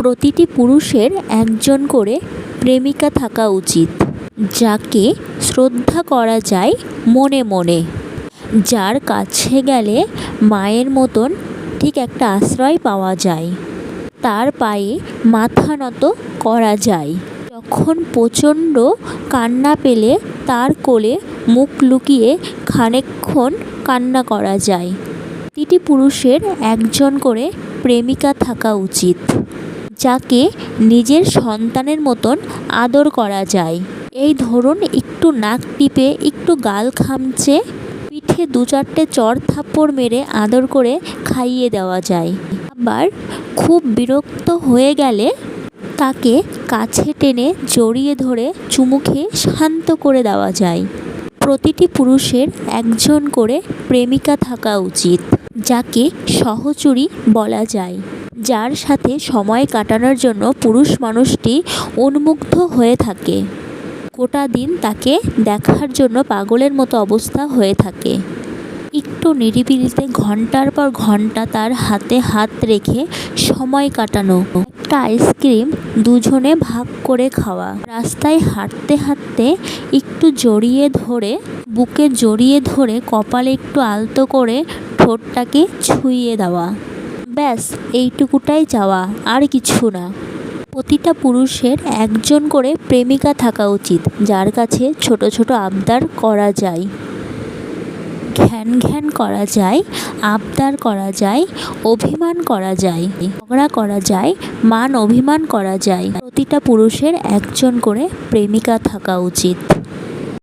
প্রতিটি পুরুষের একজন করে প্রেমিকা থাকা উচিত, যাকে শ্রদ্ধা করা যায় মনে মনে, যার কাছে গেলে মায়ের মতন ঠিক একটা আশ্রয় পাওয়া যায়, তার পায়ে মাথা নত করা যায়। যখন প্রচণ্ড কান্না পেলে তার কোলে মুখ লুকিয়ে খানিকক্ষণ কান্না করা যায়। প্রতিটি পুরুষের একজন করে প্রেমিকা থাকা উচিত, যাকে নিজের সন্তানের মতন আদর করা যায়। এই ধরুন, একটু নাক টিপে, একটু গাল খামচে, পিঠে 2-4টে চড় থাপ্পড় মেরে আদর করে খাইয়ে দেওয়া যায়। আবার খুব বিরক্ত হয়ে গেলে তাকে কাছে টেনে জড়িয়ে ধরে চুমু খেয়ে শান্ত করে দেওয়া যায়। প্রতিটি পুরুষের একজন করে প্রেমিকা থাকা উচিত, যাকে সহচরী বলা যায়, যার সাথে সময় কাটানোর জন্য পুরুষ মানুষটি উন্মুগ্ধ হয়ে থাকে। গোটা দিন তাকে দেখার জন্য পাগলের মতো অবস্থা হয়ে থাকে। একটু নিরিবিলিতে ঘন্টার পর ঘন্টা তার হাতে হাত রেখে সময় কাটানো, একটা আইসক্রিম দুজনে ভাগ করে খাওয়া, রাস্তায় হাঁটতে হাঁটতে একটু জড়িয়ে ধরে, বুকে জড়িয়ে ধরে কপালে একটু আলতো করে ঠোঁটটাকে ছুঁয়ে দেওয়া, ব্যাস এইটুকুটাই চাওয়া, আর কিছু না। প্রতিটা পুরুষের একজন করে প্রেমিকা থাকা উচিত, যার কাছে ছোট ছোট আবদার করা যায়, ঘ্যান ঘ্যান করা যায়, আবদার করা যায়, অভিমান করা যায়, ঝগড়া করা যায়, মান অভিমান করা যায়। প্রতিটা পুরুষের একজন করে প্রেমিকা থাকা উচিত।